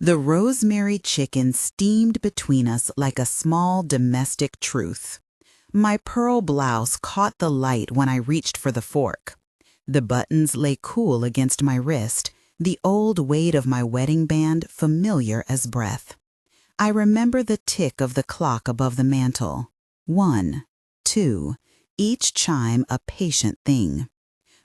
The rosemary chicken steamed between us like a small domestic truth. My pearl blouse caught the light when I reached for the fork. The buttons lay cool against my wrist, the old weight of my wedding band familiar as breath. I remember the tick of the clock above the mantel. 1, 2, each chime a patient thing.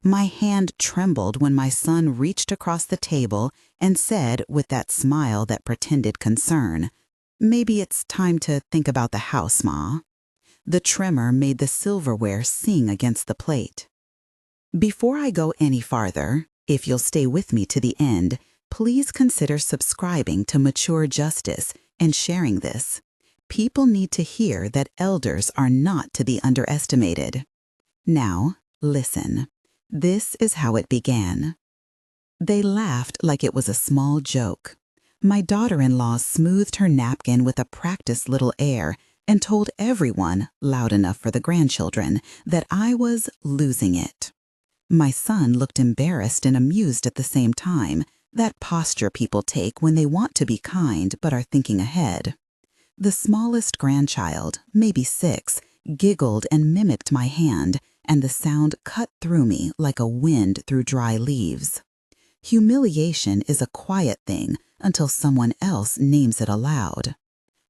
My hand trembled when my son reached across the table and said with that smile that pretended concern, "Maybe it's time to think about the house, Ma." The tremor made the silverware sing against the plate. Before I go any farther, if you'll stay with me to the end, please consider subscribing to Mature Justice and sharing this. People need to hear that elders are not to be underestimated. Now, listen. This is how it began. They laughed like it was a small joke. My daughter-in-law smoothed her napkin with a practiced little air and told everyone, loud enough for the grandchildren, that I was losing it. My son looked embarrassed and amused at the same time, that posture people take when they want to be kind but are thinking ahead. The smallest grandchild, maybe 6, giggled and mimicked my hand, and the sound cut through me like a wind through dry leaves. Humiliation is a quiet thing until someone else names it aloud.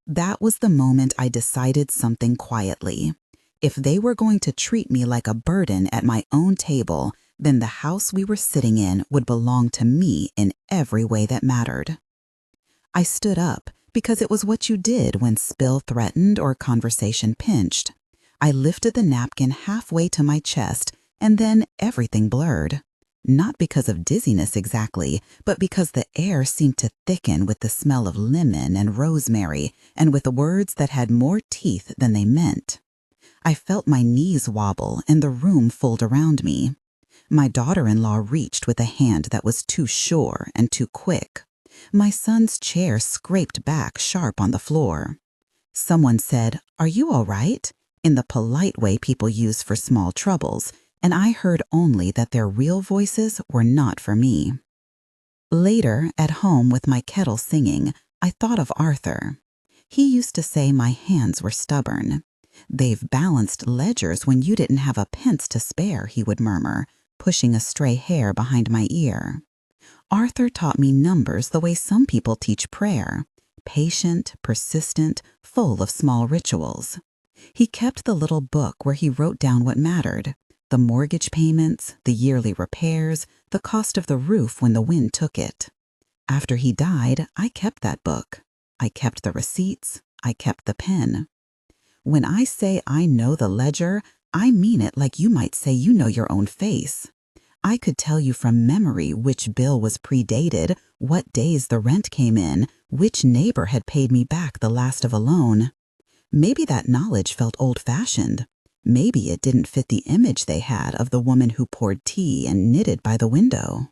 That was the moment I decided something quietly. If they were going to treat me like a burden at my own table, then the house we were sitting in would belong to me in every way that mattered. I stood up because it was what you did when spill threatened or conversation pinched. I lifted the napkin halfway to my chest, and then everything blurred. Not because of dizziness exactly, but because the air seemed to thicken with the smell of lemon and rosemary, and with words that had more teeth than they meant. I felt my knees wobble and the room fold around me. My daughter-in-law reached with a hand that was too sure and too quick. My son's chair scraped back sharp on the floor. Someone said, "Are you all right?" in the polite way people use for small troubles, and I heard only that their real voices were not for me. Later, at home with my kettle singing, I thought of Arthur. He used to say my hands were stubborn. "They've balanced ledgers when you didn't have a pence to spare," he would murmur, pushing a stray hair behind my ear. Arthur taught me numbers the way some people teach prayer, patient, persistent, full of small rituals. He kept the little book where he wrote down what mattered: the mortgage payments, the yearly repairs, the cost of the roof when the wind took it. After he died, I kept that book. I kept the receipts. I kept the pen. When I say I know the ledger, I mean it like you might say you know your own face. I could tell you from memory which bill was predated, what days the rent came in, which neighbor had paid me back the last of a loan. Maybe that knowledge felt old-fashioned. Maybe it didn't fit the image they had of the woman who poured tea and knitted by the window.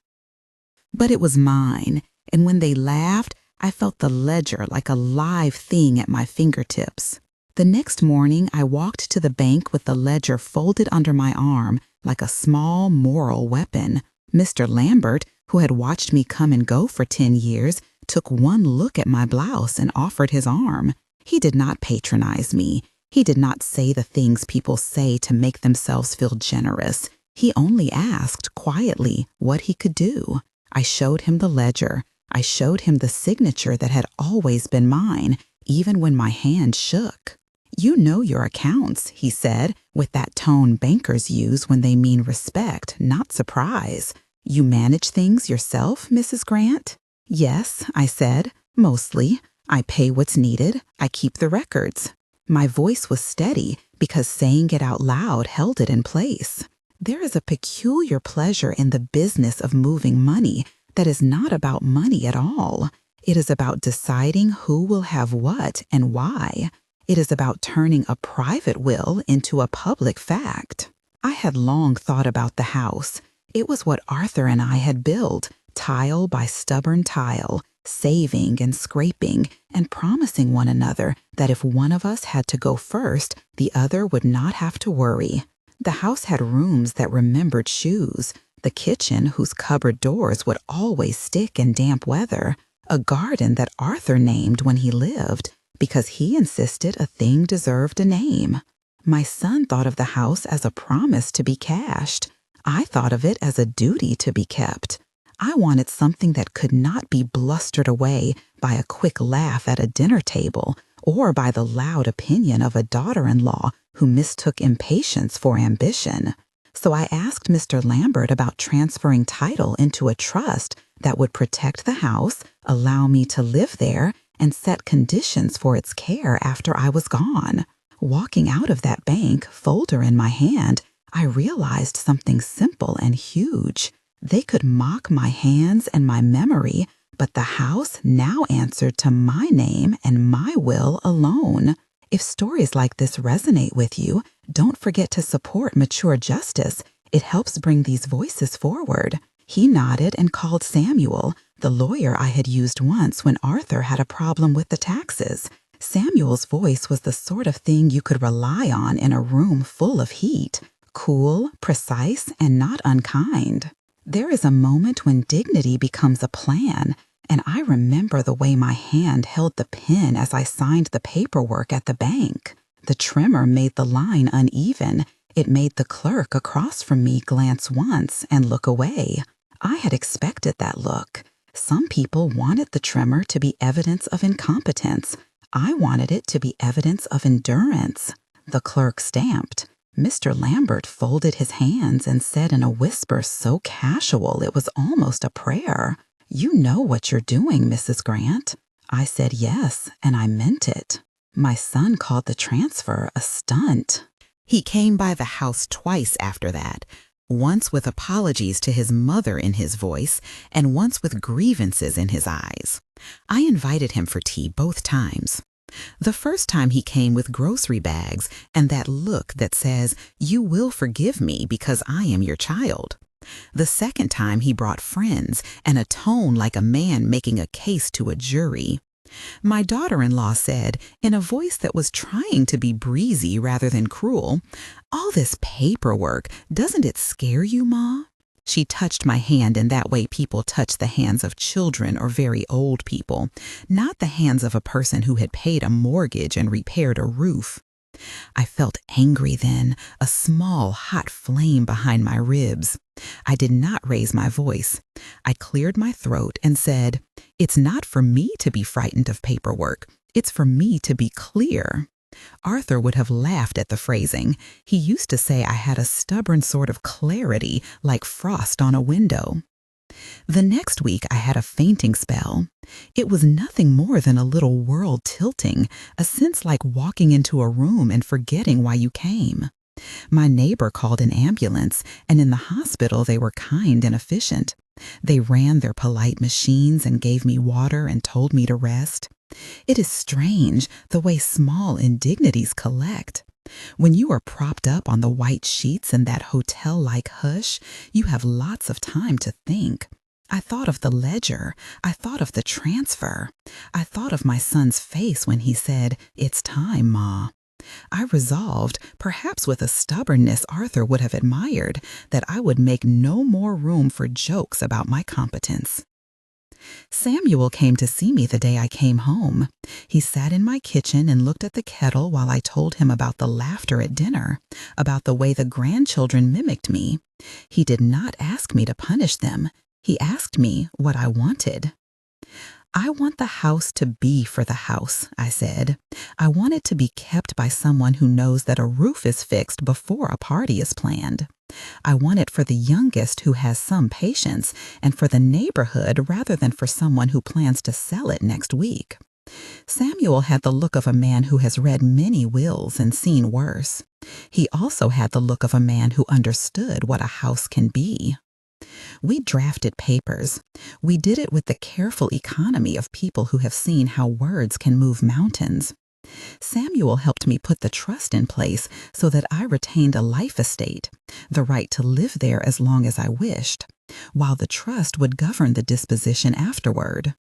But it was mine, and when they laughed, I felt the ledger like a live thing at my fingertips. The next morning, I walked to the bank with the ledger folded under my arm like a small moral weapon. Mr. Lambert, who had watched me come and go for 10 years, took one look at my blouse and offered his arm. He did not patronize me. He did not say the things people say to make themselves feel generous. He only asked, quietly, what he could do. I showed him the ledger. I showed him the signature that had always been mine, even when my hand shook. "You know your accounts," he said, with that tone bankers use when they mean respect, not surprise. "You manage things yourself, Mrs. Grant?" "Yes," I said, "mostly. I pay what's needed. I keep the records." My voice was steady because saying it out loud held it in place. There is a peculiar pleasure in the business of moving money that is not about money at all. It is about deciding who will have what and why. It is about turning a private will into a public fact. I had long thought about the house. It was what Arthur and I had built, tile by stubborn tile, saving and scraping and promising one another that if one of us had to go first, the other would not have to worry. The house had rooms that remembered shoes, the kitchen whose cupboard doors would always stick in damp weather, a garden that Arthur named when he lived because he insisted a thing deserved a name. My son thought of the house as a promise to be cashed. I thought of it as a duty to be kept. I wanted something that could not be blustered away by a quick laugh at a dinner table or by the loud opinion of a daughter-in-law who mistook impatience for ambition. So I asked Mr. Lambert about transferring title into a trust that would protect the house, allow me to live there, and set conditions for its care after I was gone. Walking out of that bank, folder in my hand, I realized something simple and huge. They could mock my hands and my memory, but the house now answered to my name and my will alone. If stories like this resonate with you, don't forget to support Mature Justice. It helps bring these voices forward. He nodded and called Samuel, the lawyer I had used once when Arthur had a problem with the taxes. Samuel's voice was the sort of thing you could rely on in a room full of heat, cool, precise, and not unkind. There is a moment when dignity becomes a plan, and I remember the way my hand held the pen as I signed the paperwork at the bank. The tremor made the line uneven. It made the clerk across from me glance once and look away. I had expected that look. Some people wanted the tremor to be evidence of incompetence. I wanted it to be evidence of endurance. The clerk stamped. Mr. Lambert folded his hands and said in a whisper so casual it was almost a prayer, "You know what you're doing, Mrs. Grant." I said yes, and I meant it. My son called the transfer a stunt. He came by the house twice after that, once with apologies to his mother in his voice, and once with grievances in his eyes. I invited him for tea both times. The first time he came with grocery bags and that look that says, "You will forgive me because I am your child." The second time he brought friends and a tone like a man making a case to a jury. My daughter-in-law said, in a voice that was trying to be breezy rather than cruel, "All this paperwork, doesn't it scare you, Ma?" She touched my hand in that way people touch the hands of children or very old people, not the hands of a person who had paid a mortgage and repaired a roof. I felt angry then, a small, hot flame behind my ribs. I did not raise my voice. I cleared my throat and said, "It's not for me to be frightened of paperwork. It's for me to be clear." Arthur would have laughed at the phrasing. He used to say I had a stubborn sort of clarity, like frost on a window. The next week I had a fainting spell. It was nothing more than a little world tilting, a sense like walking into a room and forgetting why you came. My neighbor called an ambulance, and in the hospital they were kind and efficient. They ran their polite machines and gave me water and told me to rest. It is strange the way small indignities collect. When you are propped up on the white sheets in that hotel-like hush, you have lots of time to think. I thought of the ledger. I thought of the transfer. I thought of my son's face when he said, "It's time, Ma." I resolved, perhaps with a stubbornness Arthur would have admired, that I would make no more room for jokes about my competence. Samuel came to see me the day I came home. He sat in my kitchen and looked at the kettle while I told him about the laughter at dinner, about the way the grandchildren mimicked me. He did not ask me to punish them. He asked me what I wanted. "I want the house to be for the house," I said. "I want it to be kept by someone who knows that a roof is fixed before a party is planned. I want it for the youngest who has some patience, and for the neighborhood rather than for someone who plans to sell it next week." Samuel had the look of a man who has read many wills and seen worse. He also had the look of a man who understood what a house can be. We drafted papers. We did it with the careful economy of people who have seen how words can move mountains. Samuel helped me put the trust in place so that I retained a life estate, the right to live there as long as I wished, while the trust would govern the disposition afterward.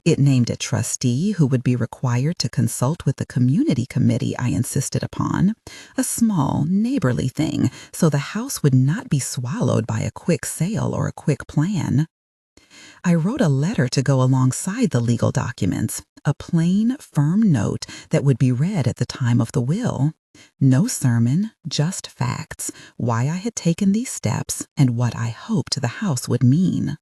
It named a trustee who would be required to consult with the community committee I insisted upon, a small, neighborly thing, so the house would not be swallowed by a quick sale or a quick plan. I wrote a letter to go alongside the legal documents, a plain, firm note that would be read at the time of the will. No sermon, just facts, why I had taken these steps and what I hoped the house would mean.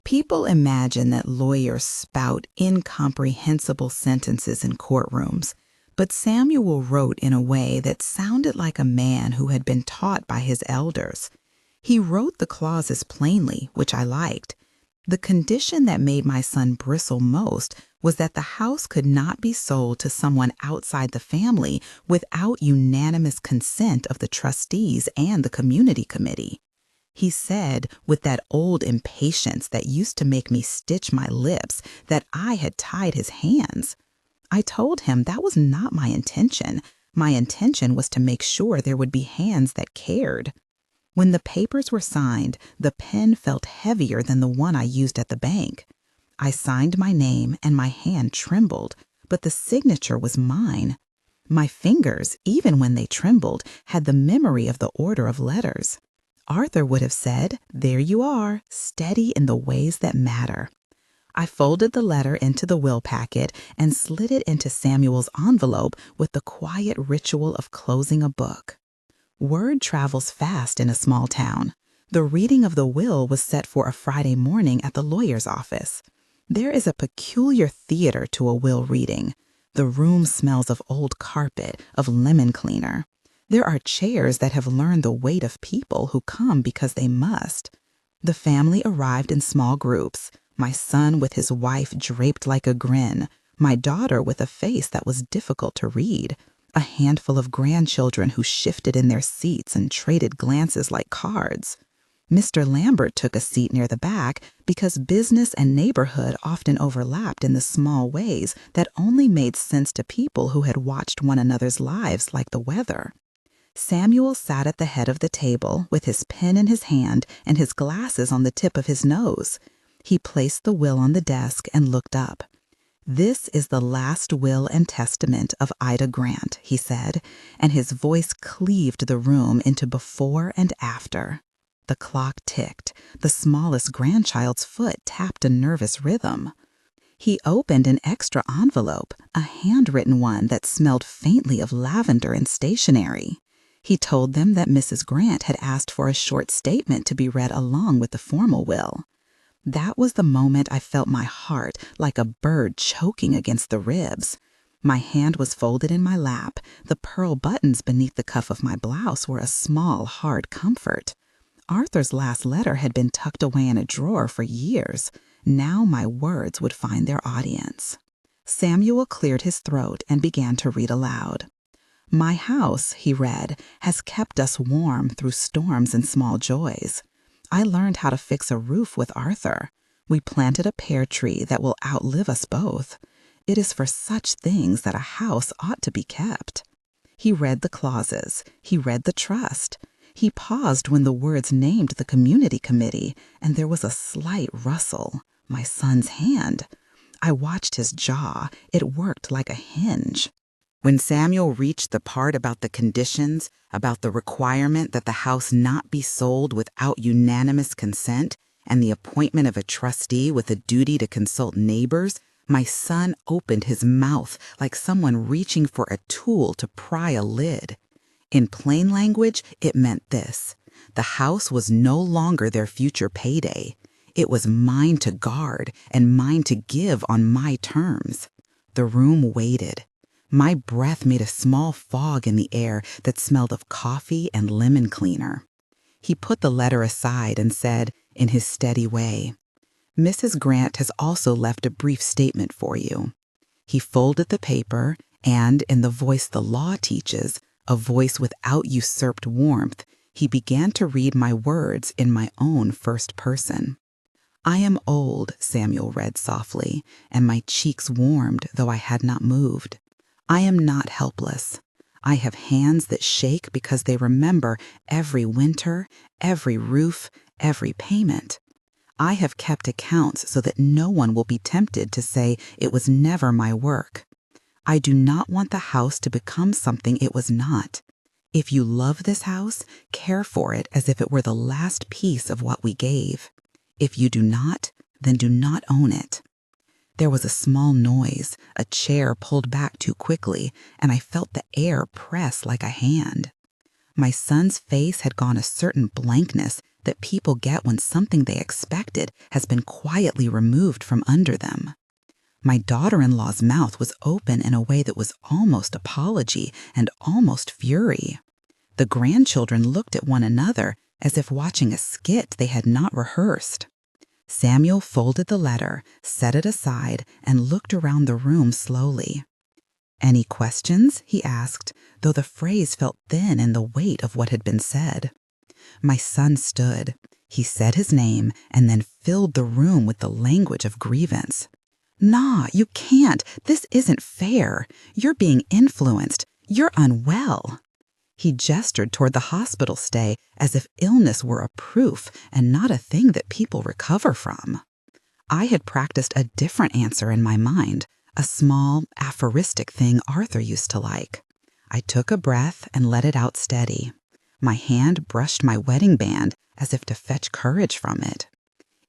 People imagine that lawyers spout incomprehensible sentences in courtrooms, but Samuel wrote in a way that sounded like a man who had been taught by his elders. He wrote the clauses plainly, which I liked. The condition that made my son bristle most was that the house could not be sold to someone outside the family without unanimous consent of the trustees and the community committee. He said, with that old impatience that used to make me stitch my lips, that I had tied his hands. I told him that was not my intention. My intention was to make sure there would be hands that cared. When the papers were signed, the pen felt heavier than the one I used at the bank. I signed my name and my hand trembled, but the signature was mine. My fingers, even when they trembled, had the memory of the order of letters. Arthur would have said, "There you are, steady in the ways that matter." I folded the letter into the will packet and slid it into Samuel's envelope with the quiet ritual of closing a book. Word travels fast in a small town. The reading of the will was set for a Friday morning at the lawyer's office. There is a peculiar theater to a will reading. The room smells of old carpet, of lemon cleaner. There are chairs that have learned the weight of people who come because they must. The family arrived in small groups, my son with his wife draped like a grin, my daughter with a face that was difficult to read, a handful of grandchildren who shifted in their seats and traded glances like cards. Mr. Lambert took a seat near the back because business and neighborhood often overlapped in the small ways that only made sense to people who had watched one another's lives like the weather. Samuel sat at the head of the table with his pen in his hand and his glasses on the tip of his nose. He placed the will on the desk and looked up. "This is the last will and testament of Ida Grant," he said, and his voice cleaved the room into before and after. The clock ticked. The smallest grandchild's foot tapped a nervous rhythm. He opened an extra envelope, a handwritten one that smelled faintly of lavender and stationery. He told them that Mrs. Grant had asked for a short statement to be read along with the formal will. That was the moment I felt my heart like a bird choking against the ribs. My hand was folded in my lap. The pearl buttons beneath the cuff of my blouse were a small, hard comfort. Arthur's last letter had been tucked away in a drawer for years. Now my words would find their audience. Samuel cleared his throat and began to read aloud. "My house," he read, "has kept us warm through storms and small joys. I learned how to fix a roof with Arthur. We planted a pear tree that will outlive us both. It is for such things that a house ought to be kept." He read the clauses. He read the trust. He paused when the words named the community committee, and there was a slight rustle. My son's hand. I watched his jaw. It worked like a hinge. When Samuel reached the part about the conditions, about the requirement that the house not be sold without unanimous consent, and the appointment of a trustee with a duty to consult neighbors, my son opened his mouth like someone reaching for a tool to pry a lid. In plain language, it meant this: the house was no longer their future payday. It was mine to guard and mine to give on my terms. The room waited. My breath made a small fog in the air that smelled of coffee and lemon cleaner. He put the letter aside and said, in his steady way, "Mrs. Grant has also left a brief statement for you." He folded the paper and, in the voice the law teaches, a voice without usurped warmth, he began to read my words in my own first person. "I am old," Samuel read softly, and my cheeks warmed though I had not moved. "I am not helpless. I have hands that shake because they remember every winter, every roof, every payment. I have kept accounts so that no one will be tempted to say it was never my work. I do not want the house to become something it was not. If you love this house, care for it as if it were the last piece of what we gave. If you do not, then do not own it. There was a small noise, a chair pulled back too quickly, and I felt the air press like a hand. My son's face had gone a certain blankness that people get when something they expected has been quietly removed from under them. My daughter-in-law's mouth was open in a way that was almost apology and almost fury. The grandchildren looked at one another as if watching a skit they had not rehearsed. Samuel folded the letter, set it aside, and looked around the room slowly. "Any questions?" he asked, though the phrase felt thin in the weight of what had been said. My son stood. He said his name and then filled the room with the language of grievance. "Nah, you can't. This isn't fair. You're being influenced. You're unwell." He gestured toward the hospital stay as if illness were a proof and not a thing that people recover from. I had practiced a different answer in my mind, a small, aphoristic thing Arthur used to like. I took a breath and let it out steady. My hand brushed my wedding band as if to fetch courage from it.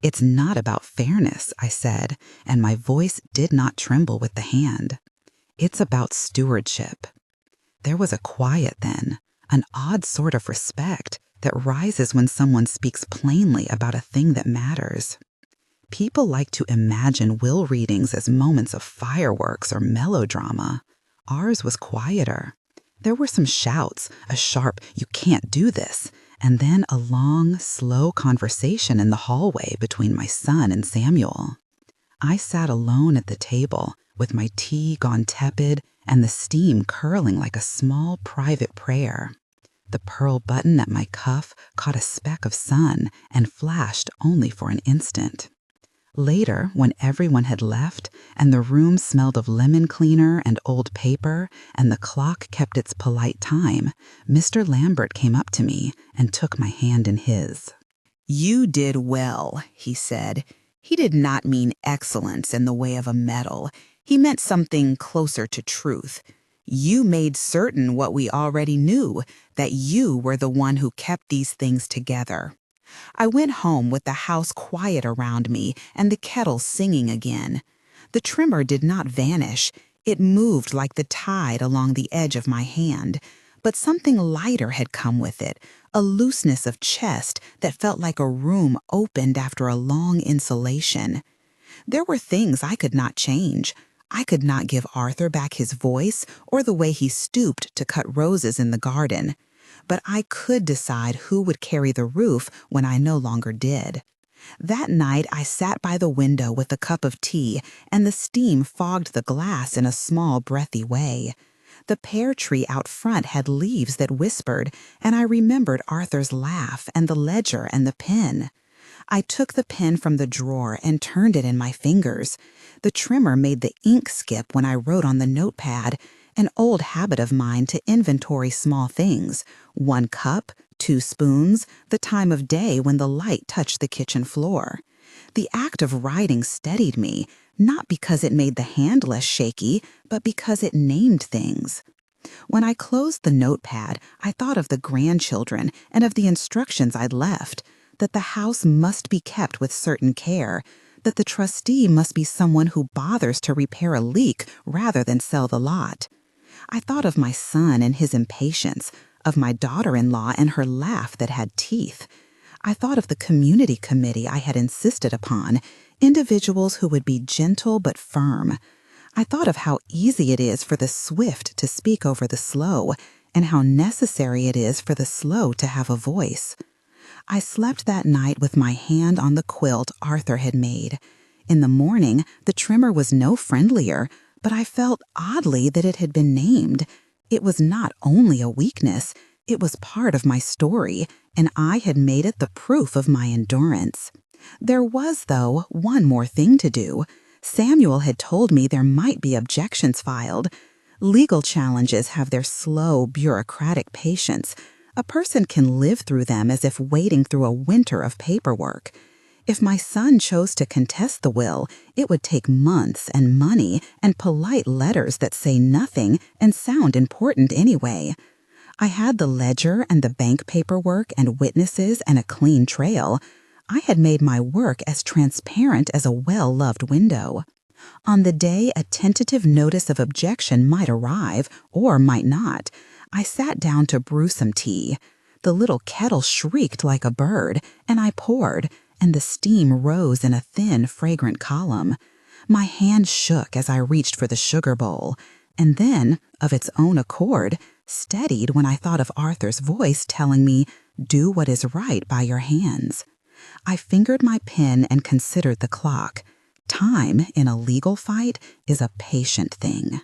"It's not about fairness," I said, and my voice did not tremble with the hand. "It's about stewardship." There was a quiet then, an odd sort of respect that rises when someone speaks plainly about a thing that matters. People like to imagine will readings as moments of fireworks or melodrama. Ours was quieter. There were some shouts, a sharp, "You can't do this," and then a long, slow conversation in the hallway between my son and Samuel. I sat alone at the table, with my tea gone tepid and the steam curling like a small private prayer. The pearl button at my cuff caught a speck of sun and flashed only for an instant. Later, when everyone had left and the room smelled of lemon cleaner and old paper and the clock kept its polite time, Mr. Lambert came up to me and took my hand in his. "You did well," he said. He did not mean excellence in the way of a medal. He meant something closer to truth. You made certain what we already knew, that you were the one who kept these things together. I went home with the house quiet around me and the kettle singing again. The trimmer did not vanish. It moved like the tide along the edge of my hand. But something lighter had come with it, a looseness of chest that felt like a room opened after a long insulation. There were things I could not change. I could not give Arthur back his voice or the way he stooped to cut roses in the garden. But I could decide who would carry the roof when I no longer did. That night I sat by the window with a cup of tea, and the steam fogged the glass in a small, breathy way. The pear tree out front had leaves that whispered, and I remembered Arthur's laugh and the ledger and the pen. I took the pen from the drawer and turned it in my fingers. The trimmer made the ink skip when I wrote on the notepad, an old habit of mine to inventory small things, 1 cup, 2 spoons, the time of day when the light touched the kitchen floor. The act of writing steadied me, not because it made the hand less shaky, but because it named things. When I closed the notepad, I thought of the grandchildren and of the instructions I'd left, that the house must be kept with certain care, that the trustee must be someone who bothers to repair a leak rather than sell the lot. I thought of my son and his impatience, of my daughter-in-law and her laugh that had teeth. I thought of the community committee I had insisted upon, individuals who would be gentle but firm. I thought of how easy it is for the swift to speak over the slow, and how necessary it is for the slow to have a voice. I slept that night with my hand on the quilt Arthur had made. In the morning, the trimmer was no friendlier, but I felt oddly that it had been named. It was not only a weakness, it was part of my story, and I had made it the proof of my endurance. There was, though, one more thing to do. Samuel had told me there might be objections filed. Legal challenges have their slow, bureaucratic patience. A person can live through them as if wading through a winter of paperwork. If my son chose to contest the will, it would take months and money and polite letters that say nothing and sound important anyway. I had the ledger and the bank paperwork and witnesses and a clean trail. I had made my work as transparent as a well-loved window. On the day a tentative notice of objection might arrive, or might not, I sat down to brew some tea. The little kettle shrieked like a bird, and I poured, and the steam rose in a thin, fragrant column. My hand shook as I reached for the sugar bowl, and then, of its own accord, steadied when I thought of Arthur's voice telling me, "Do what is right by your hands." I fingered my pen and considered the clock. Time, in a legal fight, is a patient thing.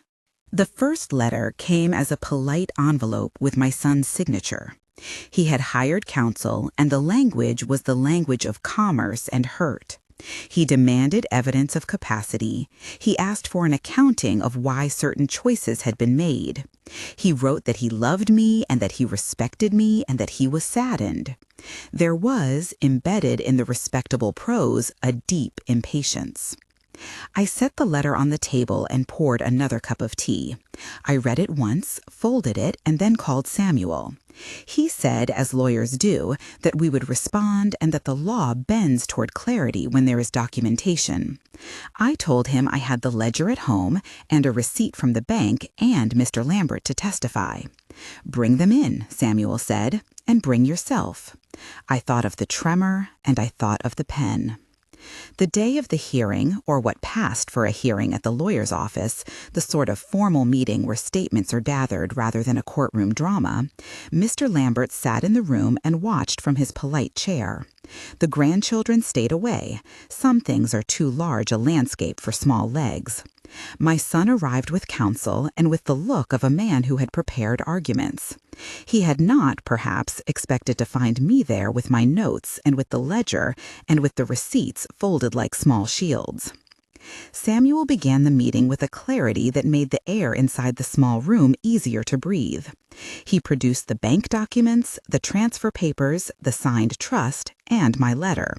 The first letter came as a polite envelope with my son's signature. He had hired counsel, and the language was the language of commerce and hurt. He demanded evidence of capacity. He asked for an accounting of why certain choices had been made. He wrote that he loved me and that he respected me and that he was saddened. There was, embedded in the respectable prose, a deep impatience. I set the letter on the table and poured another cup of tea. I read it once, folded it, and then called Samuel. He said, as lawyers do, that we would respond and that the law bends toward clarity when there is documentation. I told him I had the ledger at home and a receipt from the bank and Mr. Lambert to testify. "Bring them in," Samuel said, "and bring yourself." I thought of the tremor and I thought of the pen. The day of the hearing, or what passed for a hearing at the lawyer's office, the sort of formal meeting where statements are gathered rather than a courtroom drama, Mr. Lambert sat in the room and watched from his polite chair. The grandchildren stayed away. Some things are too large a landscape for small legs. My son arrived with counsel and with the look of a man who had prepared arguments. He had not, perhaps, expected to find me there with my notes and with the ledger and with the receipts folded like small shields. Samuel began the meeting with a clarity that made the air inside the small room easier to breathe. He produced the bank documents, the transfer papers, the signed trust, and my letter.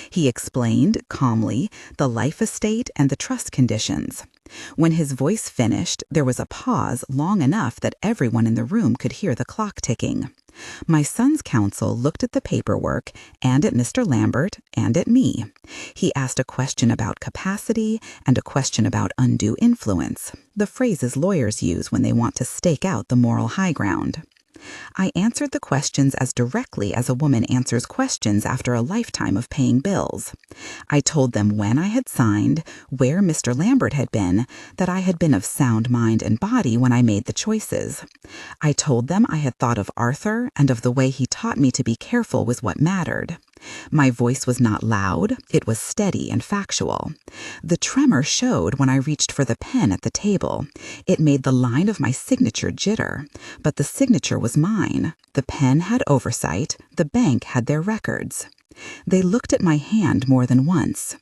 He explained, calmly, the life estate and the trust conditions. When his voice finished, there was a pause long enough that everyone in the room could hear the clock ticking. My son's counsel looked at the paperwork and at Mr. Lambert and at me. He asked a question about capacity and a question about undue influence, the phrases lawyers use when they want to stake out the moral high ground. I answered the questions as directly as a woman answers questions after a lifetime of paying bills. I told them when I had signed, where Mr. Lambert had been, that I had been of sound mind and body when I made the choices. I told them I had thought of Arthur and of the way he taught me to be careful with what mattered. My voice was not loud, it was steady and factual. The tremor showed when I reached for the pen at the table. It made the line of my signature jitter, but the signature was mine. The pen had oversight, the bank had their records. They looked at my hand more than once.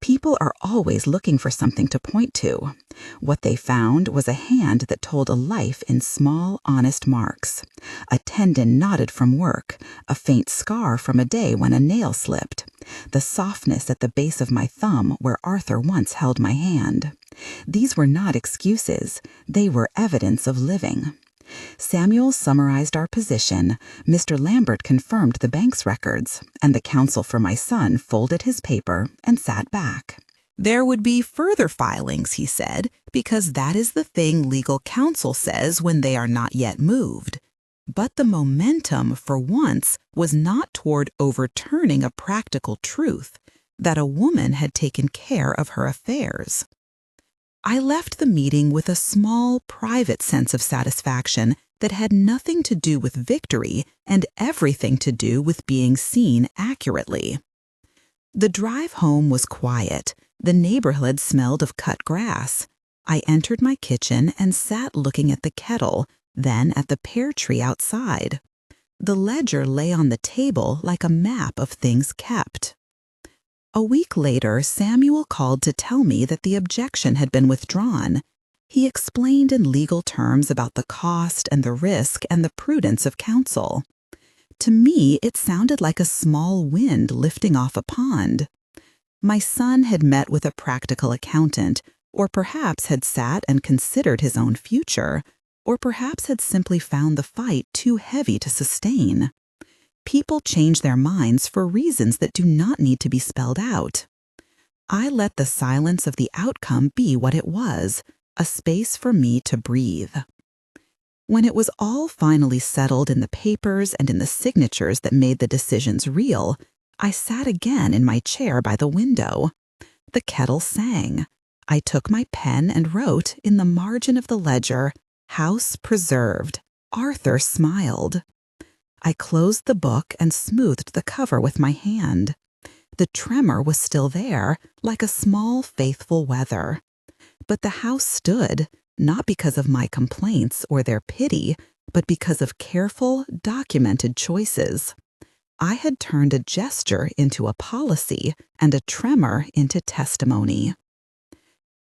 People are always looking for something to point to. What they found was a hand that told a life in small, honest marks. A tendon knotted from work, a faint scar from a day when a nail slipped, the softness at the base of my thumb where Arthur once held my hand. These were not excuses. They were evidence of living. Samuel summarized our position, Mr. Lambert confirmed the bank's records, and the counsel for my son folded his paper and sat back. There would be further filings, he said, because that is the thing legal counsel says when they are not yet moved. But the momentum, for once, was not toward overturning a practical truth, that a woman had taken care of her affairs. I left the meeting with a small, private sense of satisfaction that had nothing to do with victory and everything to do with being seen accurately. The drive home was quiet. The neighborhood smelled of cut grass. I entered my kitchen and sat looking at the kettle, then at the pear tree outside. The ledger lay on the table like a map of things kept. A week later, Samuel called to tell me that the objection had been withdrawn. He explained in legal terms about the cost and the risk and the prudence of counsel. To me, it sounded like a small wind lifting off a pond. My son had met with a practical accountant, or perhaps had sat and considered his own future, or perhaps had simply found the fight too heavy to sustain. People change their minds for reasons that do not need to be spelled out. I let the silence of the outcome be what it was, a space for me to breathe. When it was all finally settled in the papers and in the signatures that made the decisions real, I sat again in my chair by the window. The kettle sang. I took my pen and wrote in the margin of the ledger, "House preserved." Arthur smiled. I closed the book and smoothed the cover with my hand. The tremor was still there, like a small, faithful weather. But the house stood, not because of my complaints or their pity, but because of careful, documented choices. I had turned a gesture into a policy and a tremor into testimony.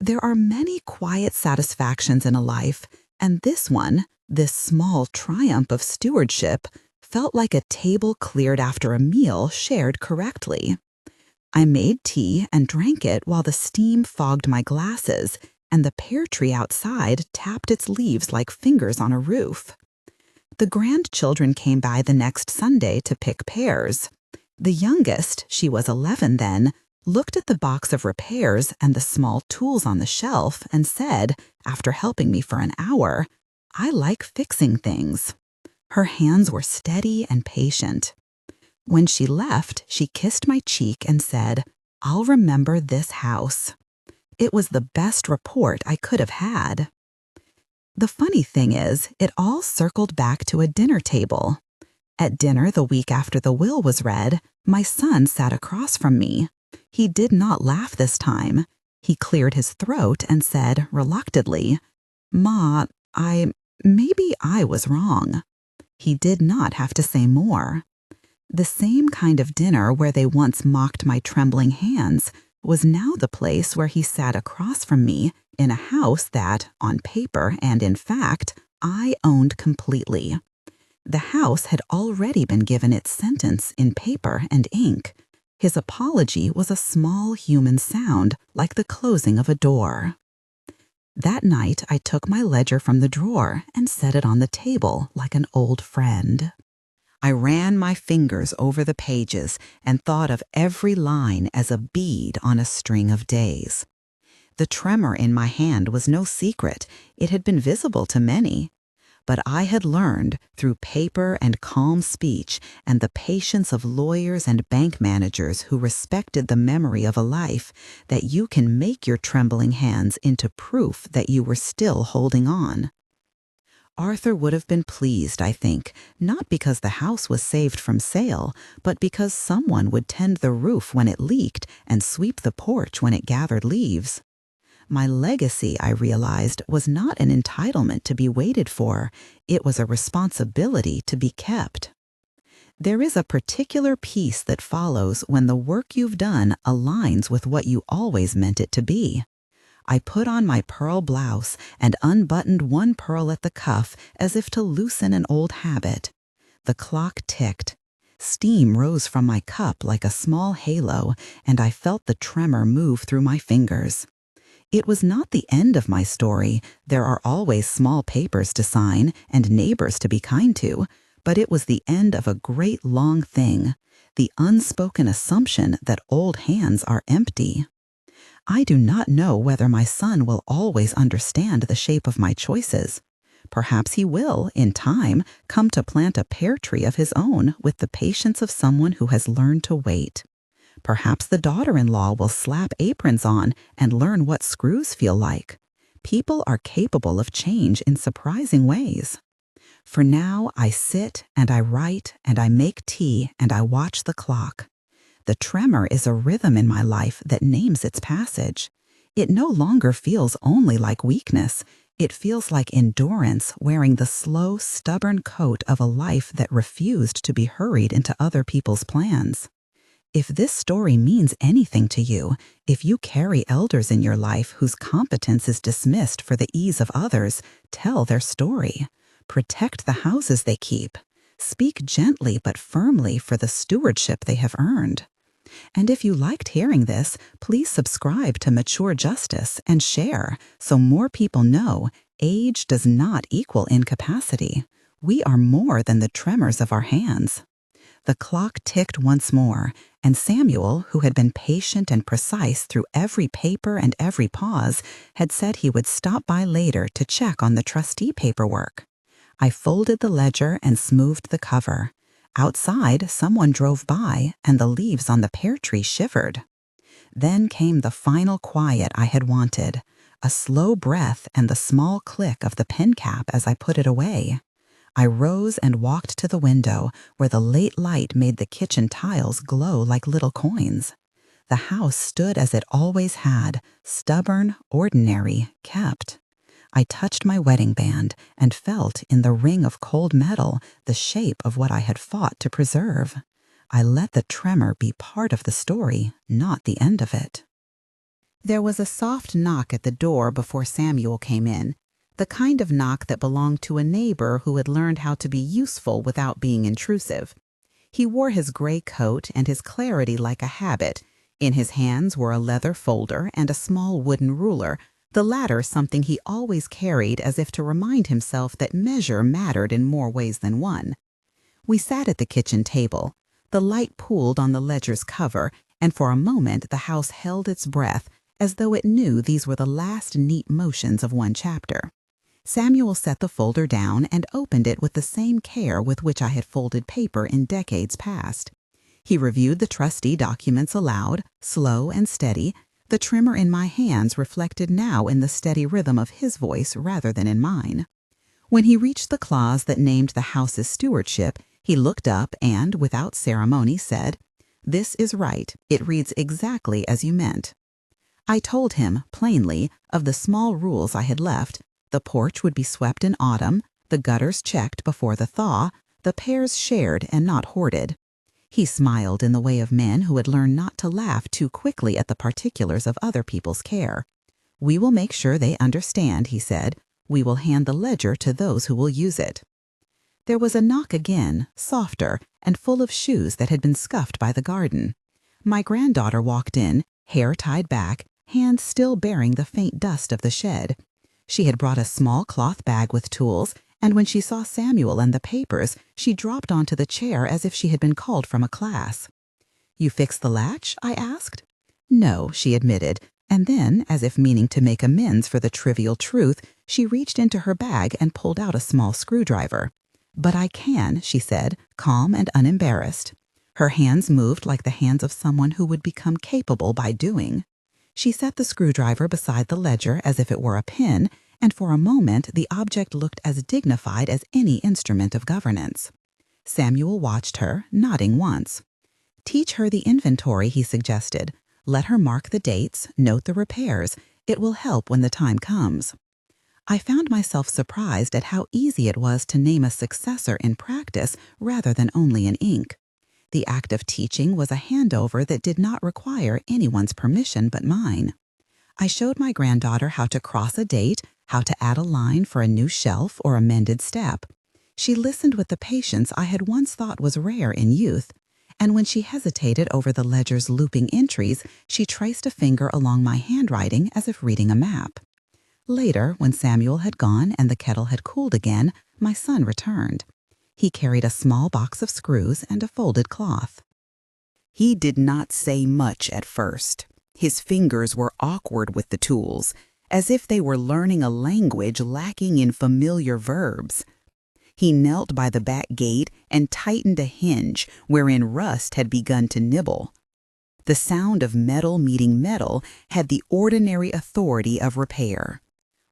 There are many quiet satisfactions in a life, and this one, this small triumph of stewardship, felt like a table cleared after a meal shared correctly. I made tea and drank it while the steam fogged my glasses, and the pear tree outside tapped its leaves like fingers on a roof. The grandchildren came by the next Sunday to pick pears. The youngest, she was 11 then, looked at the box of repairs and the small tools on the shelf and said, after helping me for an hour, "I like fixing things." Her hands were steady and patient. When she left, she kissed my cheek and said, "I'll remember this house." It was the best report I could have had. The funny thing is, it all circled back to a dinner table. At dinner the week after the will was read, my son sat across from me. He did not laugh this time. He cleared his throat and said, reluctantly, "Ma, maybe I was wrong." He did not have to say more. The same kind of dinner where they once mocked my trembling hands was now the place where he sat across from me in a house that, on paper and in fact, I owned completely. The house had already been given its sentence in paper and ink. His apology was a small human sound, like the closing of a door. That night, I took my ledger from the drawer and set it on the table like an old friend. I ran my fingers over the pages and thought of every line as a bead on a string of days. The tremor in my hand was no secret. It had been visible to many. But I had learned, through paper and calm speech and the patience of lawyers and bank managers who respected the memory of a life, that you can make your trembling hands into proof that you were still holding on. Arthur would have been pleased, I think, not because the house was saved from sale, but because someone would tend the roof when it leaked and sweep the porch when it gathered leaves. My legacy, I realized, was not an entitlement to be waited for. It was a responsibility to be kept. There is a particular peace that follows when the work you've done aligns with what you always meant it to be. I put on my pearl blouse and unbuttoned one pearl at the cuff as if to loosen an old habit. The clock ticked. Steam rose from my cup like a small halo, and I felt the tremor move through my fingers. It was not the end of my story. There are always small papers to sign and neighbors to be kind to, but it was the end of a great long thing, the unspoken assumption that old hands are empty. I do not know whether my son will always understand the shape of my choices. Perhaps he will, in time, come to plant a pear tree of his own with the patience of someone who has learned to wait. Perhaps the daughter-in-law will slap aprons on and learn what screws feel like. People are capable of change in surprising ways. For now, I sit and I write and I make tea and I watch the clock. The tremor is a rhythm in my life that names its passage. It no longer feels only like weakness. It feels like endurance wearing the slow, stubborn coat of a life that refused to be hurried into other people's plans. If this story means anything to you, if you carry elders in your life whose competence is dismissed for the ease of others, tell their story. Protect the houses they keep. Speak gently but firmly for the stewardship they have earned. And if you liked hearing this, please subscribe to Mature Justice and share so more people know age does not equal incapacity. We are more than the tremors of our hands. The clock ticked once more, and Samuel, who had been patient and precise through every paper and every pause, had said he would stop by later to check on the trustee paperwork. I folded the ledger and smoothed the cover. Outside, someone drove by, and the leaves on the pear tree shivered. Then came the final quiet I had wanted, a slow breath and the small click of the pen cap as I put it away. I rose and walked to the window, where the late light made the kitchen tiles glow like little coins. The house stood as it always had, stubborn, ordinary, kept. I touched my wedding band and felt in the ring of cold metal the shape of what I had fought to preserve. I let the tremor be part of the story, not the end of it. There was a soft knock at the door before Samuel came in, the kind of knock that belonged to a neighbor who had learned how to be useful without being intrusive. He wore his gray coat and his clarity like a habit. In his hands were a leather folder and a small wooden ruler, the latter something he always carried as if to remind himself that measure mattered in more ways than one. We sat at the kitchen table. The light pooled on the ledger's cover, and for a moment the house held its breath, as though it knew these were the last neat motions of one chapter. Samuel set the folder down and opened it with the same care with which I had folded paper in decades past. He reviewed the trustee documents aloud, slow and steady. The tremor in my hands reflected now in the steady rhythm of his voice rather than in mine. When he reached the clause that named the house's stewardship, he looked up and, without ceremony, said, "This is right. It reads exactly as you meant." I told him, plainly, of the small rules I had left. The porch would be swept in autumn, the gutters checked before the thaw, the pears shared and not hoarded. He smiled in the way of men who had learned not to laugh too quickly at the particulars of other people's care. "We will make sure they understand," he said. "We will hand the ledger to those who will use it." There was a knock again, softer, and full of shoes that had been scuffed by the garden. My granddaughter walked in, hair tied back, hands still bearing the faint dust of the shed. She had brought a small cloth bag with tools, and when she saw Samuel and the papers, she dropped onto the chair as if she had been called from a class. "You fixed the latch?" I asked. "No," she admitted, and then, as if meaning to make amends for the trivial truth, she reached into her bag and pulled out a small screwdriver. "But I can," she said, calm and unembarrassed. Her hands moved like the hands of someone who would become capable by doing. She set the screwdriver beside the ledger as if it were a pin, and for a moment the object looked as dignified as any instrument of governance. Samuel watched her, nodding once. "Teach her the inventory," he suggested. "Let her mark the dates, note the repairs. It will help when the time comes." I found myself surprised at how easy it was to name a successor in practice rather than only in ink. The act of teaching was a handover that did not require anyone's permission but mine. I showed my granddaughter how to cross a date, how to add a line for a new shelf or amended step. She listened with the patience I had once thought was rare in youth, and when she hesitated over the ledger's looping entries, she traced a finger along my handwriting as if reading a map. Later, when Samuel had gone and the kettle had cooled again, my son returned. He carried a small box of screws and a folded cloth. He did not say much at first. His fingers were awkward with the tools, as if they were learning a language lacking in familiar verbs. He knelt by the back gate and tightened a hinge wherein rust had begun to nibble. The sound of metal meeting metal had the ordinary authority of repair.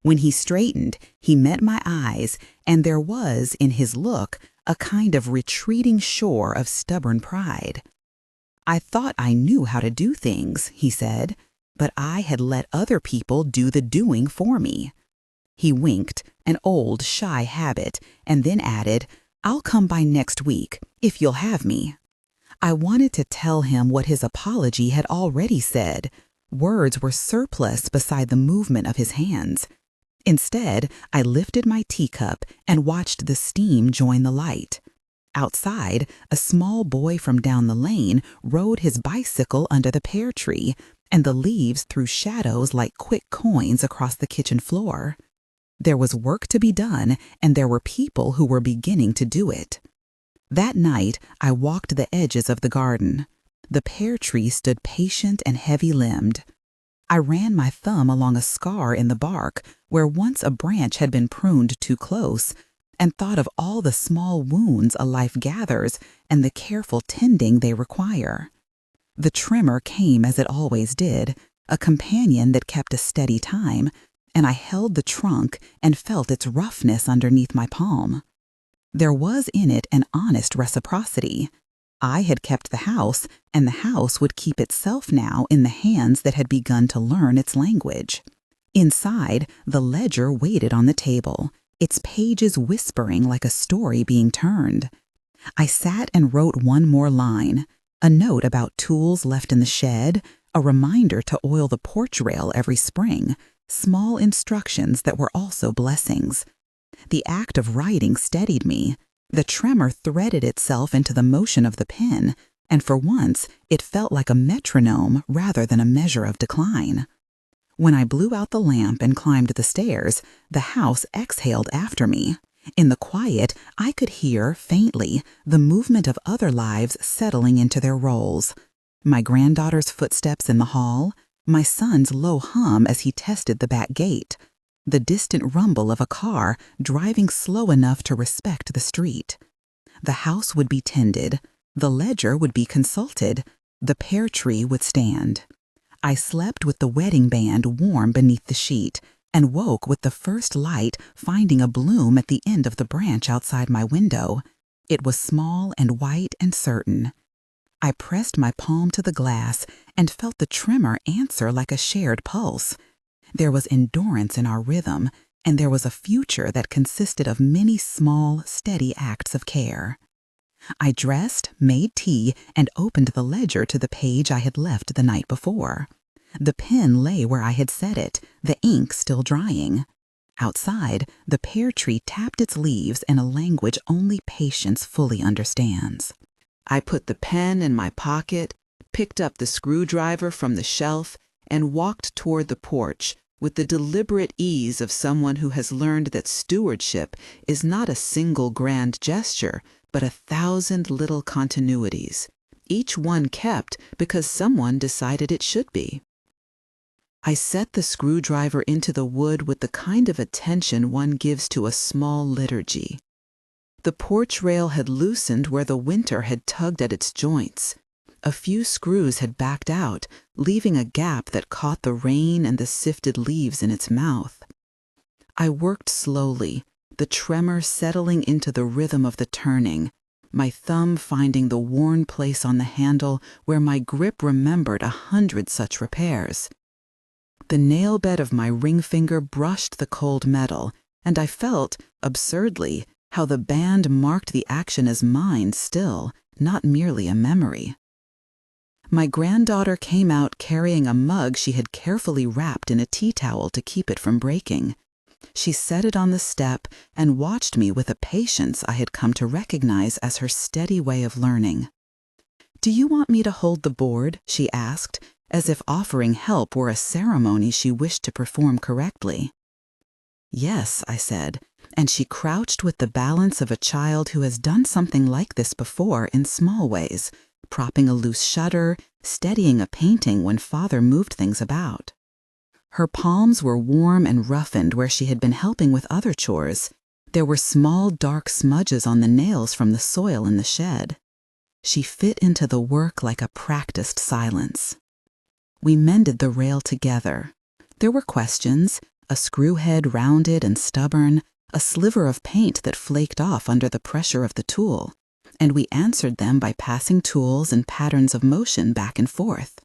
When he straightened, he met my eyes, and there was, in his look, a kind of retreating shore of stubborn pride. "I thought I knew how to do things," he said, "but I had let other people do the doing for me." He winked, an old, shy habit, and then added, "I'll come by next week, if you'll have me." I wanted to tell him what his apology had already said. Words were surplus beside the movement of his hands. Instead, I lifted my teacup and watched the steam join the light. Outside, a small boy from down the lane rode his bicycle under the pear tree, and the leaves threw shadows like quick coins across the kitchen floor. There was work to be done, and there were people who were beginning to do it. That night, I walked the edges of the garden. The pear tree stood patient and heavy-limbed. I ran my thumb along a scar in the bark where once a branch had been pruned too close, and thought of all the small wounds a life gathers and the careful tending they require. The tremor came as it always did, a companion that kept a steady time, and I held the trunk and felt its roughness underneath my palm. There was in it an honest reciprocity. I had kept the house, and the house would keep itself now in the hands that had begun to learn its language. Inside, the ledger waited on the table, its pages whispering like a story being turned. I sat and wrote one more line, a note about tools left in the shed, a reminder to oil the porch rail every spring, small instructions that were also blessings. The act of writing steadied me. The tremor threaded itself into the motion of the pen, and for once it felt like a metronome rather than a measure of decline. When I blew out the lamp and climbed the stairs, the house exhaled after me. In the quiet, I could hear, faintly, the movement of other lives settling into their roles. My granddaughter's footsteps in the hall, my son's low hum as he tested the back gate, the distant rumble of a car driving slow enough to respect the street. The house would be tended, the ledger would be consulted, the pear tree would stand. I slept with the wedding band warm beneath the sheet, and woke with the first light finding a bloom at the end of the branch outside my window. It was small and white and certain. I pressed my palm to the glass and felt the tremor answer like a shared pulse. There was endurance in our rhythm, and there was a future that consisted of many small, steady acts of care. I dressed, made tea, and opened the ledger to the page I had left the night before. The pen lay where I had set it, the ink still drying. Outside, the pear tree tapped its leaves in a language only patience fully understands. I put the pen in my pocket, picked up the screwdriver from the shelf, and walked toward the porch with the deliberate ease of someone who has learned that stewardship is not a single grand gesture, but 1,000 little continuities, each one kept because someone decided it should be. I set the screwdriver into the wood with the kind of attention one gives to a small liturgy. The porch rail had loosened where the winter had tugged at its joints. A few screws had backed out, leaving a gap that caught the rain and the sifted leaves in its mouth. I worked slowly, the tremor settling into the rhythm of the turning, my thumb finding the worn place on the handle where my grip remembered 100 such repairs. The nail bed of my ring finger brushed the cold metal, and I felt, absurdly, how the band marked the action as mine still, not merely a memory. My granddaughter came out carrying a mug she had carefully wrapped in a tea towel to keep it from breaking. She set it on the step and watched me with a patience I had come to recognize as her steady way of learning. "Do you want me to hold the board?" she asked, as if offering help were a ceremony she wished to perform correctly. "Yes," I said, and she crouched with the balance of a child who has done something like this before in small ways, propping a loose shutter, steadying a painting when father moved things about. Her palms were warm and roughened where she had been helping with other chores. There were small dark smudges on the nails from the soil in the shed. She fit into the work like a practiced silence. We mended the rail together. There were questions, a screw head rounded and stubborn, a sliver of paint that flaked off under the pressure of the tool, and we answered them by passing tools and patterns of motion back and forth.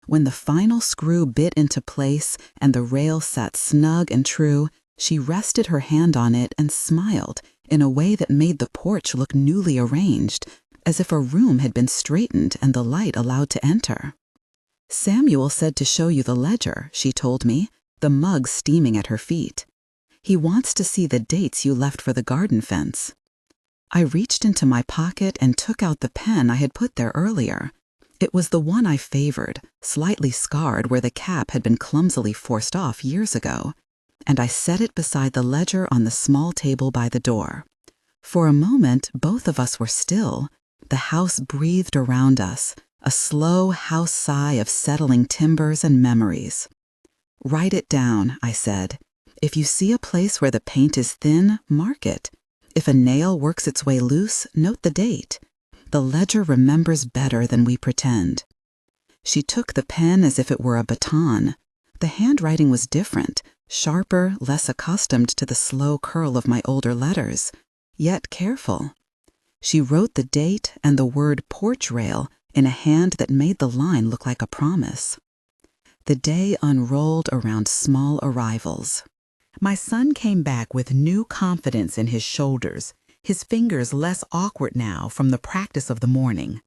When the final screw bit into place and the rail sat snug and true, she rested her hand on it and smiled in a way that made the porch look newly arranged, as if a room had been straightened and the light allowed to enter. "Samuel said to show you the ledger," she told me, the mug steaming at her feet. "He wants to see the dates you left for the garden fence." I reached into my pocket and took out the pen I had put there earlier. It was the one I favored, slightly scarred where the cap had been clumsily forced off years ago, and I set it beside the ledger on the small table by the door. For a moment, both of us were still. The house breathed around us, a slow house sigh of settling timbers and memories. "Write it down," I said. "If you see a place where the paint is thin, mark it. If a nail works its way loose, note the date. The ledger remembers better than we pretend." She took the pen as if it were a baton. The handwriting was different, sharper, less accustomed to the slow curl of my older letters, yet careful. She wrote the date and the word porch rail in a hand that made the line look like a promise. The day unrolled around small arrivals. My son came back with new confidence in his shoulders, his fingers less awkward now from the practice of the morning.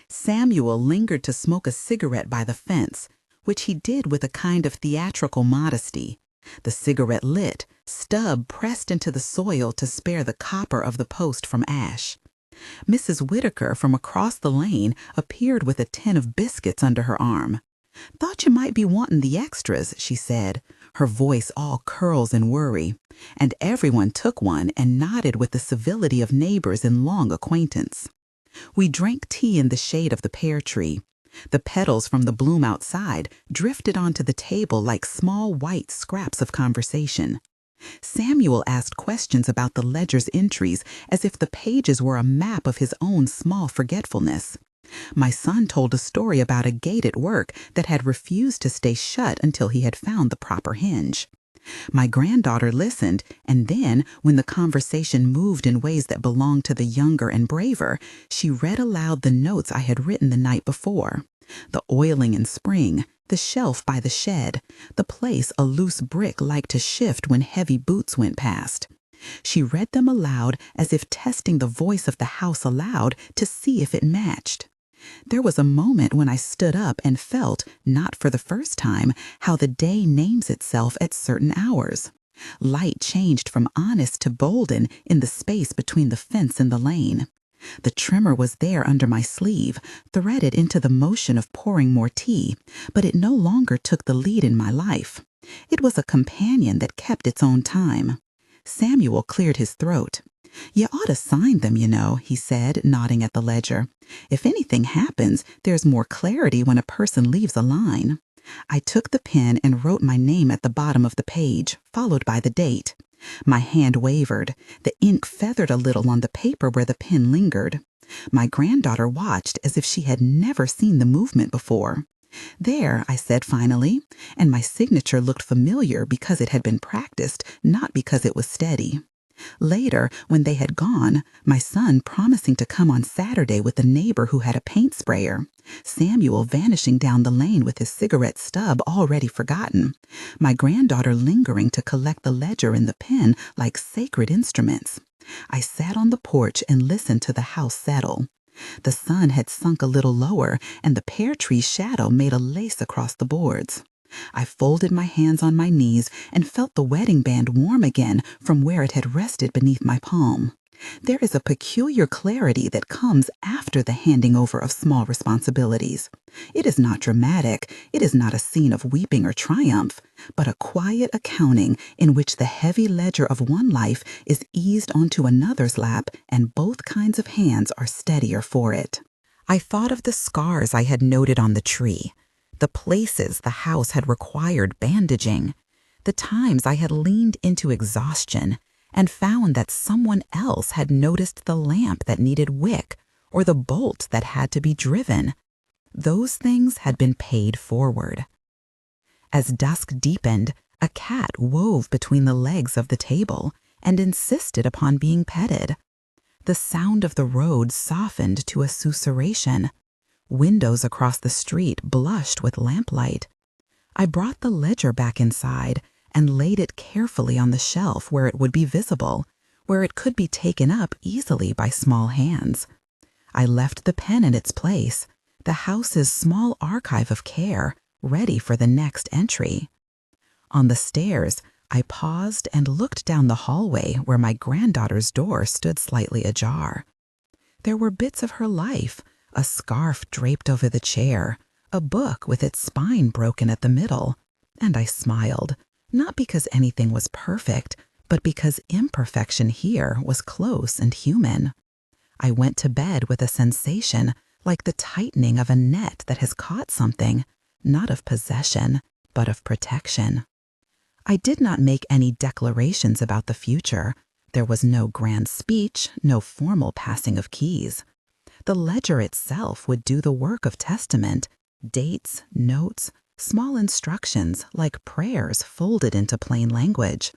Samuel lingered to smoke a cigarette by the fence, which he did with a kind of theatrical modesty. The cigarette lit, stub pressed into the soil to spare the copper of the post from ash. Mrs. Whitaker from across the lane appeared with a tin of biscuits under her arm. "Thought you might be wantin' the extras," she said, her voice all curls and worry, and everyone took one and nodded with the civility of neighbors in long acquaintance. We drank tea in the shade of the pear tree. The petals from the bloom outside drifted onto the table like small white scraps of conversation. Samuel asked questions about the ledger's entries as if the pages were a map of his own small forgetfulness. My son told a story about a gate at work that had refused to stay shut until he had found the proper hinge. My granddaughter listened, and then, when the conversation moved in ways that belonged to the younger and braver, she read aloud the notes I had written the night before. The oiling in spring, the shelf by the shed, the place a loose brick liked to shift when heavy boots went past. She read them aloud as if testing the voice of the house aloud to see if it matched. There was a moment when I stood up and felt, not for the first time, how the day names itself at certain hours. Light changed from honest to bolden in the space between the fence and the lane. The trimmer was there under my sleeve, threaded into the motion of pouring more tea, but it no longer took the lead in my life. It was a companion that kept its own time. Samuel cleared his throat. "You ought to sign them, you know," he said, nodding at the ledger. "If anything happens, there's more clarity when a person leaves a line." I took the pen and wrote my name at the bottom of the page, followed by the date. My hand wavered. The ink feathered a little on the paper where the pen lingered. My granddaughter watched as if she had never seen the movement before. "There," I said finally, and my signature looked familiar because it had been practiced, not because it was steady. Later, when they had gone, my son promising to come on Saturday with a neighbor who had a paint sprayer, Samuel vanishing down the lane with his cigarette stub already forgotten, my granddaughter lingering to collect the ledger and the pen like sacred instruments. I sat on the porch and listened to the house settle. The sun had sunk a little lower, and the pear tree's shadow made a lace across the boards. I folded my hands on my knees and felt the wedding band warm again from where it had rested beneath my palm. There is a peculiar clarity that comes after the handing over of small responsibilities. It is not dramatic, it is not a scene of weeping or triumph, but a quiet accounting in which the heavy ledger of one life is eased onto another's lap and both kinds of hands are steadier for it. I thought of the scars I had noted on the tree, the places the house had required bandaging, the times I had leaned into exhaustion and found that someone else had noticed the lamp that needed wick or the bolt that had to be driven. Those things had been paid forward. As dusk deepened, a cat wove between the legs of the table and insisted upon being petted. The sound of the road softened to a susurration. Windows across the street blushed with lamplight. I brought the ledger back inside and laid it carefully on the shelf where it would be visible, where it could be taken up easily by small hands. I left the pen in its place, the house's small archive of care, ready for the next entry. On the stairs, I paused and looked down the hallway where my granddaughter's door stood slightly ajar. There were bits of her life, a scarf draped over the chair, a book with its spine broken at the middle, and I smiled, not because anything was perfect, but because imperfection here was close and human. I went to bed with a sensation like the tightening of a net that has caught something, not of possession, but of protection. I did not make any declarations about the future. There was no grand speech, no formal passing of keys. The ledger itself would do the work of testament, dates, notes, small instructions like prayers folded into plain language.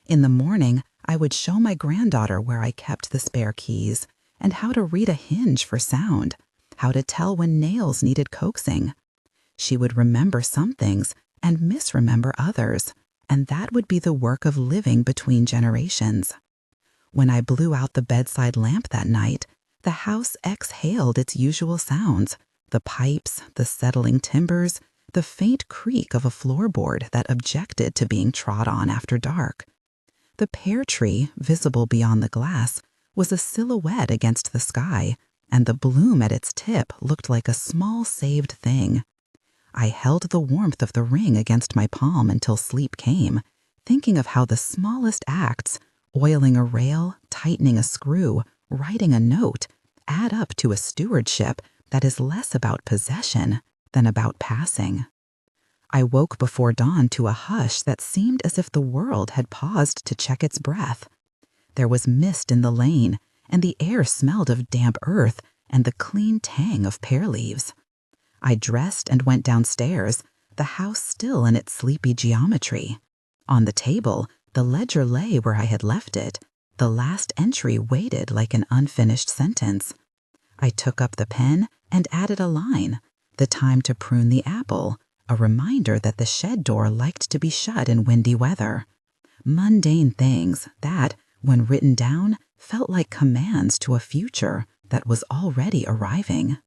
In the morning, I would show my granddaughter where I kept the spare keys and how to read a hinge for sound, how to tell when nails needed coaxing. She would remember some things and misremember others, and that would be the work of living between generations. When I blew out the bedside lamp that night, the house exhaled its usual sounds, the pipes, the settling timbers, the faint creak of a floorboard that objected to being trod on after dark. The pear tree, visible beyond the glass, was a silhouette against the sky, and the bloom at its tip looked like a small saved thing. I held the warmth of the ring against my palm until sleep came, thinking of how the smallest acts, oiling a rail, tightening a screw, writing a note, add up to a stewardship that is less about possession than about passing. I woke before dawn to a hush that seemed as if the world had paused to check its breath. There was mist in the lane, and the air smelled of damp earth and the clean tang of pear leaves. I dressed and went downstairs, the house still in its sleepy geometry. On the table, the ledger lay where I had left it. The last entry waited like an unfinished sentence. I took up the pen and added a line, the time to prune the apple, a reminder that the shed door liked to be shut in windy weather. Mundane things that, when written down, felt like commands to a future that was already arriving.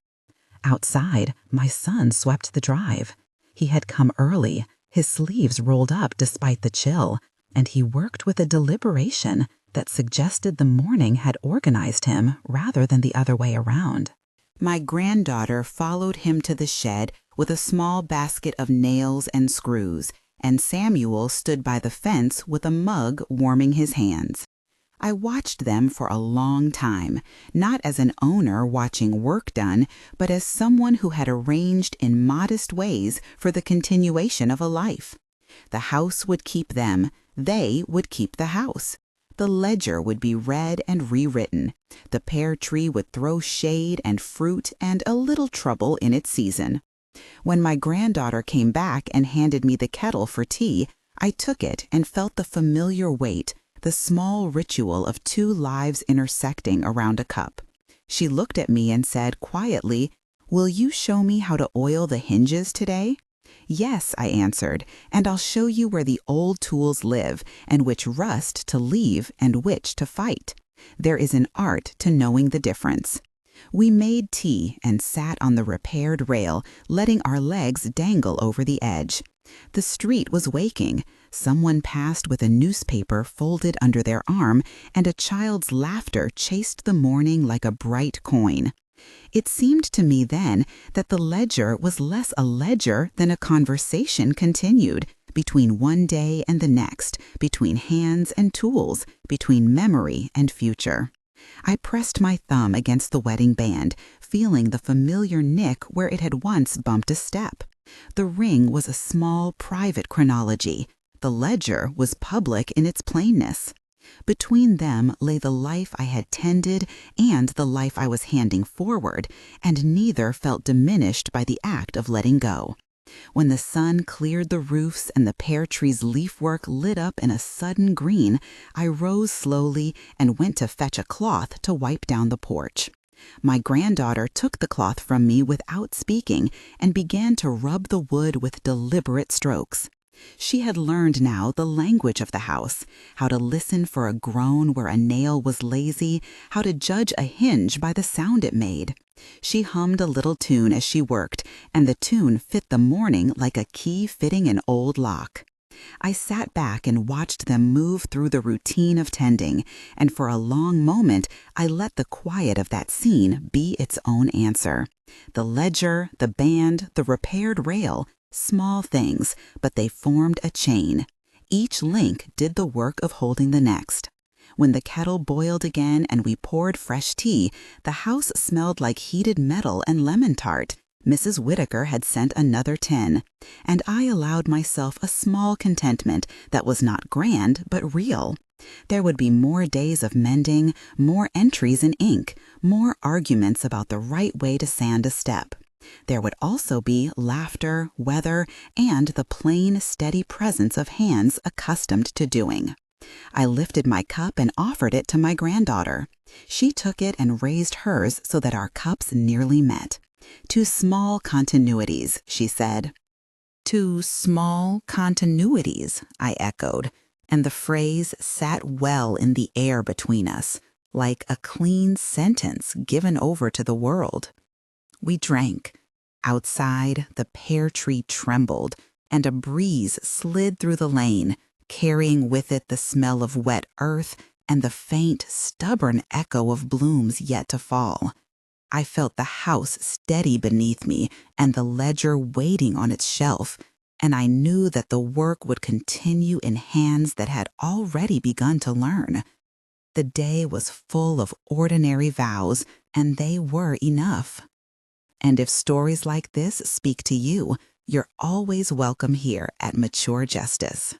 Outside, my son swept the drive. He had come early, his sleeves rolled up despite the chill, and he worked with a deliberation that suggested the morning had organized him rather than the other way around. My granddaughter followed him to the shed with a small basket of nails and screws, and Samuel stood by the fence with a mug warming his hands. I watched them for a long time, not as an owner watching work done, but as someone who had arranged in modest ways for the continuation of a life. The house would keep them, they would keep the house. The ledger would be read and rewritten. The pear tree would throw shade and fruit and a little trouble in its season. When my granddaughter came back and handed me the kettle for tea, I took it and felt the familiar weight, the small ritual of two lives intersecting around a cup. She looked at me and said quietly, "Will you show me how to oil the hinges today?" "Yes," I answered, "and I'll show you where the old tools live and which rust to leave and which to fight. There is an art to knowing the difference." We made tea and sat on the repaired rail, letting our legs dangle over the edge. The street was waking. Someone passed with a newspaper folded under their arm, and a child's laughter chased the morning like a bright coin. It seemed to me then that the ledger was less a ledger than a conversation continued, between one day and the next, between hands and tools, between memory and future. I pressed my thumb against the wedding band, feeling the familiar nick where it had once bumped a step. The ring was a small, private chronology. The ledger was public in its plainness. Between them lay the life I had tended and the life I was handing forward, and neither felt diminished by the act of letting go. When the sun cleared the roofs and the pear tree's leafwork lit up in a sudden green, I rose slowly and went to fetch a cloth to wipe down the porch. My granddaughter took the cloth from me without speaking and began to rub the wood with deliberate strokes. She had learned now the language of the house, how to listen for a groan where a nail was lazy, how to judge a hinge by the sound it made. She hummed a little tune as she worked, and the tune fit the morning like a key fitting an old lock. I sat back and watched them move through the routine of tending, and for a long moment I let the quiet of that scene be its own answer. The ledger, the band, the repaired rail, small things, but they formed a chain. Each link did the work of holding the next. When the kettle boiled again and we poured fresh tea, the house smelled like heated metal and lemon tart. Mrs. Whitaker had sent another tin, and I allowed myself a small contentment that was not grand but real. There would be more days of mending, more entries in ink, more arguments about the right way to sand a step. There would also be laughter, weather, and the plain, steady presence of hands accustomed to doing. I lifted my cup and offered it to my granddaughter. She took it and raised hers so that our cups nearly met. 2 small continuities, she said. 2 small continuities, I echoed, and the phrase sat well in the air between us, like a clean sentence given over to the world. We drank. Outside, the pear tree trembled, and a breeze slid through the lane, carrying with it the smell of wet earth and the faint, stubborn echo of blooms yet to fall. I felt the house steady beneath me and the ledger waiting on its shelf, and I knew that the work would continue in hands that had already begun to learn. The day was full of ordinary vows, and they were enough. And if stories like this speak to you, you're always welcome here at Mature Justice.